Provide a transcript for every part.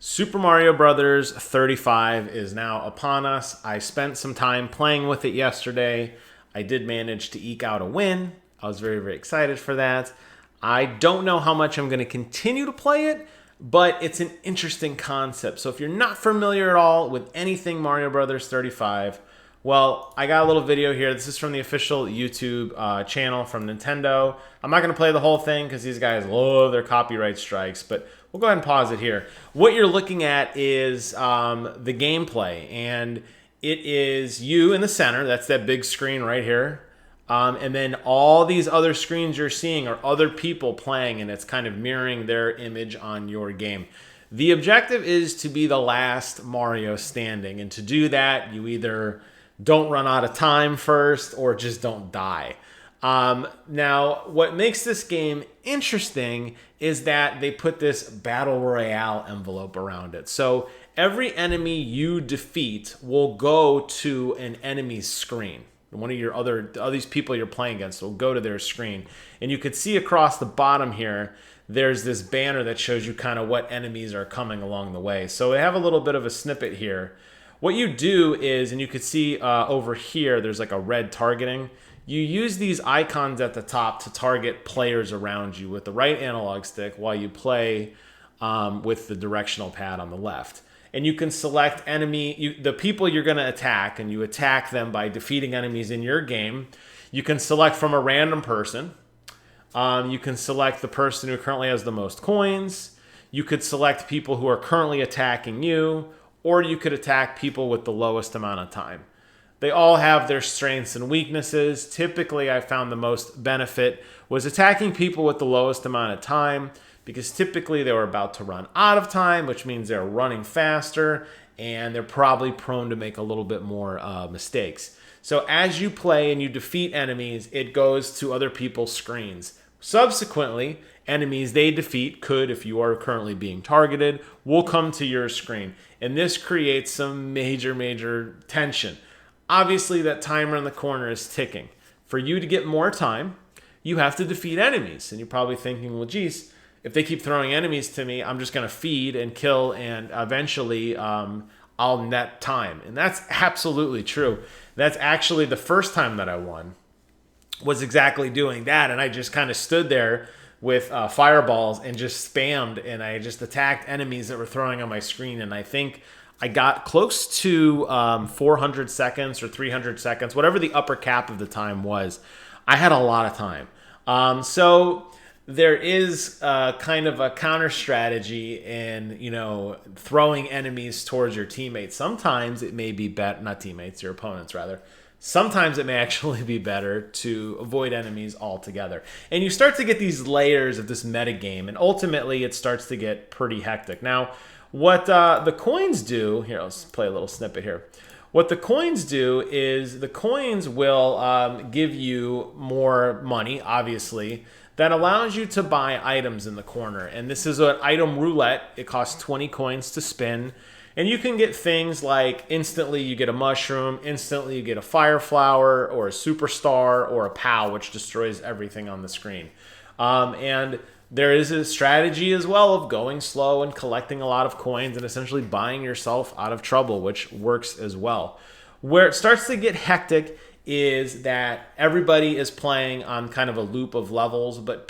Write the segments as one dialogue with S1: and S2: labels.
S1: Super Mario Brothers 35 is now upon us. I spent some time playing with it yesterday. I did manage to eke out a win. I was very, very excited for that. I don't know how much I'm going to continue to play it, but it's an interesting concept. So if you're not familiar at all with anything Mario Brothers 35, well, I got a little video here. This is from the official YouTube channel from Nintendo. I'm not going to play the whole thing because these guys love their copyright strikes, but we'll go ahead and pause it here. What you're looking at is the gameplay, and it is you in the center. That's that big screen right here. And then all these other screens you're seeing are other people playing, and it's kind of mirroring their image on your game. The objective is to be the last Mario standing, and to do that, you either don't run out of time first or just don't die. Now, what makes this game interesting is that they put this Battle Royale envelope around it. So every enemy you defeat will go to an enemy's screen. One of your other these people you're playing against will go to their screen. And you could see across the bottom here, there's this banner that shows you kind of what enemies are coming along the way. So they have a little bit of a snippet here. What you do is, and you could see over here, there's like a red targeting. You use these icons at the top to target players around you with the right analog stick while you play with the directional pad on the left. And you can select the people you're going to attack, and you attack them by defeating enemies in your game. You can select from a random person. You can select the person who currently has the most coins. You could select people who are currently attacking you, or you could attack people with the lowest amount of time. They all have their strengths and weaknesses. Typically, I found the most benefit was attacking people with the lowest amount of time, because typically they were about to run out of time, which means they're running faster, and they're probably prone to make a little bit more mistakes. So as you play and you defeat enemies, it goes to other people's screens. Subsequently, enemies they defeat could, if you are currently being targeted, will come to your screen. And this creates some major, major tension. Obviously, that timer in the corner is ticking. For you to get more time, you have to defeat enemies. And you're probably thinking, well, geez, if they keep throwing enemies to me, I'm just going to feed and kill, and eventually I'll net time. And that's absolutely true. That's actually the first time that I won, was exactly doing that. And I just kind of stood there with fireballs and just spammed, and I just attacked enemies that were throwing on my screen. And I think I got close to 400 seconds or 300 seconds, whatever the upper cap of the time was. I had a lot of time. So there is kind of a counter strategy in, throwing enemies towards your teammates. Sometimes it may be not teammates, your opponents rather. Sometimes it may actually be better to avoid enemies altogether. And you start to get these layers of this metagame, and ultimately it starts to get pretty hectic. Now, what the coins do, here, let's play a little snippet here. What the coins do is the coins will give you more money, obviously, that allows you to buy items in the corner. And this is an item roulette. It costs 20 coins to spin. And you can get things like instantly you get a mushroom, instantly you get a fire flower, or a superstar, or a POW, which destroys everything on the screen. And there is a strategy as well of going slow and collecting a lot of coins and essentially buying yourself out of trouble, which works as well. Where it starts to get hectic is that everybody is playing on kind of a loop of levels, but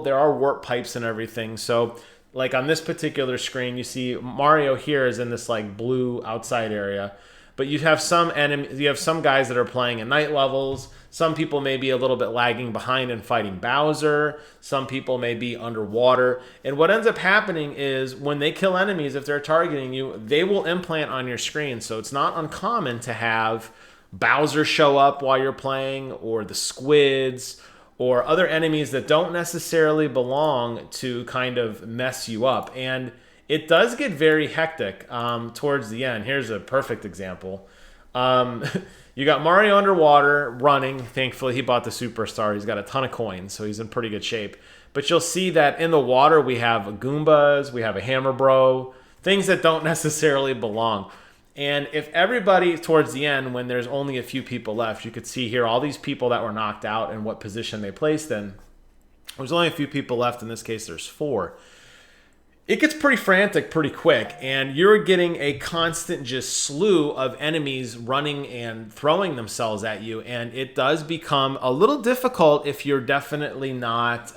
S1: there are warp pipes and everything. So like on this particular screen, you see Mario here is in this like blue outside area, but you have some guys that are playing in night levels. Some people may be a little bit lagging behind and fighting Bowser. Some people may be underwater. And what ends up happening is when they kill enemies, if they're targeting you, they will implant on your screen. So it's not uncommon to have Bowser show up while you're playing, or the squids, or other enemies that don't necessarily belong to kind of mess you up. And it does get very hectic towards the end. Here's a perfect example. You got Mario underwater running. Thankfully, he bought the superstar. He's got a ton of coins, so he's in pretty good shape. But you'll see that in the water, we have Goombas, we have a Hammer Bro, things that don't necessarily belong. And if everybody, towards the end, when there's only a few people left, you could see here all these people that were knocked out and what position they placed in. There's only a few people left. In this case, there's 4. it gets pretty frantic pretty quick, and you're getting a constant just slew of enemies running and throwing themselves at you, and it does become a little difficult if you're definitely not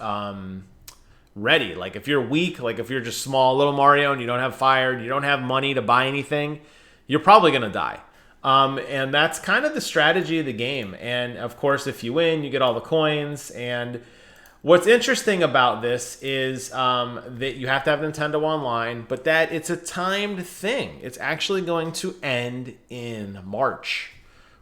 S1: ready. Like if you're weak, like if you're just small little Mario and you don't have fire, and you don't have money to buy anything, you're probably going to die. And that's kind of the strategy of the game. And of course, if you win, you get all the coins. And what's interesting about this is that you have to have Nintendo Online, but that it's a timed thing. It's actually going to end in March,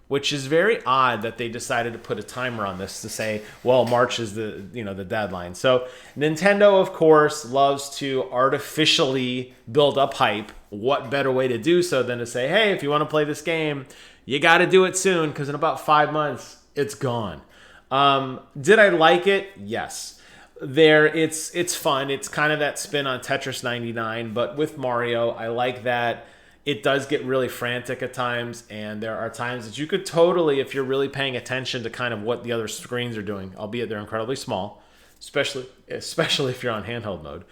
S1: which is very odd that they decided to put a timer on this to say, well, March is the deadline. So Nintendo, of course, loves to artificially build up hype. What better way to do so than to say, hey, if you want to play this game, you got to do it soon because in about 5 months, it's gone. Did I like it? Yes. It's fun. It's kind of that spin on Tetris 99, but with Mario, I like that it does get really frantic at times, and there are times that you could totally, if you're really paying attention to kind of what the other screens are doing, albeit they're incredibly small, especially if you're on handheld mode.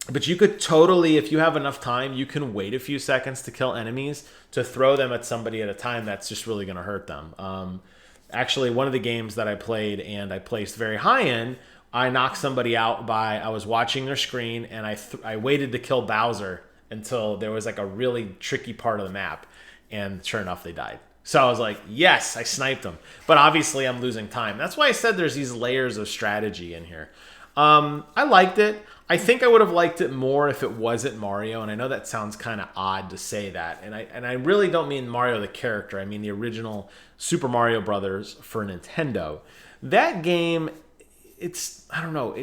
S1: But you could totally, if you have enough time, you can wait a few seconds to kill enemies to throw them at somebody at a time that's just really going to hurt them. Actually, one of the games that I played and I placed very high in, I knocked somebody out by, I was watching their screen and I waited to kill Bowser until there was like a really tricky part of the map. And sure enough, they died. So I was like, yes, I sniped them. But obviously I'm losing time. That's why I said there's these layers of strategy in here. I liked it. I think I would have liked it more if it wasn't Mario, and I know that sounds kind of odd to say that, and I really don't mean Mario the character. I mean the original Super Mario Brothers for Nintendo. That game, I don't know,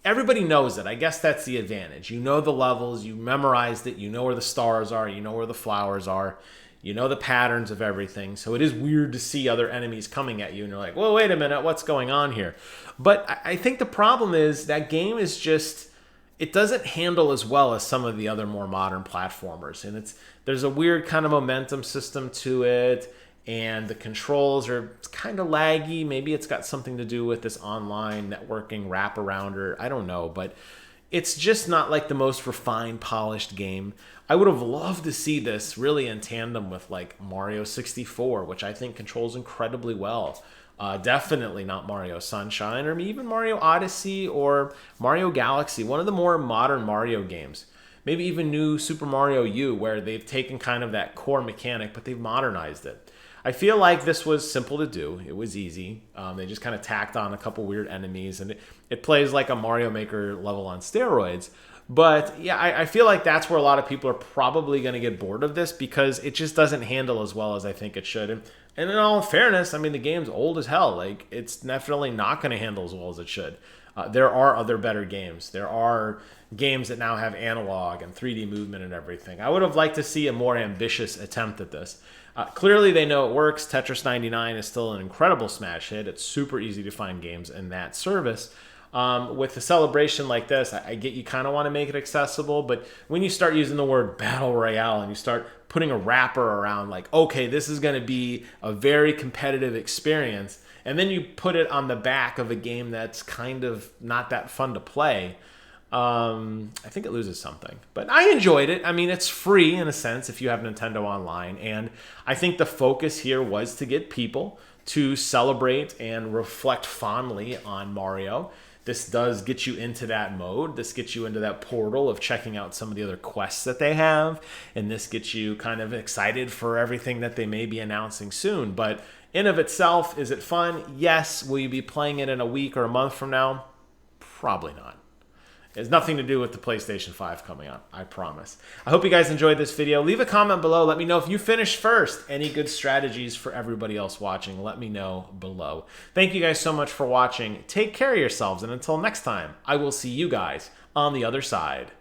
S1: everybody knows it. I guess that's the advantage. You know the levels, you memorized it, you know where the stars are, you know where the flowers are, you know the patterns of everything. So it is weird to see other enemies coming at you and you're like, well, wait a minute, what's going on here? But I think the problem is that game is just, it doesn't handle as well as some of the other more modern platformers. And there's a weird kind of momentum system to it. And the controls are kind of laggy. Maybe it's got something to do with this online networking wraparound, or I don't know. But it's just not like the most refined, polished game. I would have loved to see this really in tandem with like Mario 64, which I think controls incredibly well. Definitely not Mario Sunshine or even Mario Odyssey or Mario Galaxy, one of the more modern Mario games. Maybe even new Super Mario U, where they've taken kind of that core mechanic, but they've modernized it. I feel like this was simple to do. It was easy. They just kind of tacked on a couple weird enemies, and it plays like a Mario Maker level on steroids. But yeah, I feel like that's where a lot of people are probably going to get bored of this because it just doesn't handle as well as I think it should. And in all fairness, I mean, the game's old as hell. Like, it's definitely not going to handle as well as it should. There are other better games. There are games that now have analog and 3D movement and everything. I would have liked to see a more ambitious attempt at this. Clearly, they know it works. Tetris 99 is still an incredible smash hit. It's super easy to find games in that service. With a celebration like this, I get you kind of want to make it accessible, but when you start using the word Battle Royale and you start putting a wrapper around like, okay, this is going to be a very competitive experience, and then you put it on the back of a game that's kind of not that fun to play, I think it loses something. But I enjoyed it. I mean, it's free in a sense if you have Nintendo Online, and I think the focus here was to get people to celebrate and reflect fondly on Mario. This does get you into that mode. This gets you into that portal of checking out some of the other quests that they have. And this gets you kind of excited for everything that they may be announcing soon. But in of itself, is it fun? Yes. Will you be playing it in a week or a month from now? Probably not. It has nothing to do with the PlayStation 5 coming out, I promise. I hope you guys enjoyed this video. Leave a comment below. Let me know if you finished first. Any good strategies for everybody else watching, let me know below. Thank you guys so much for watching. Take care of yourselves, and until next time, I will see you guys on the other side.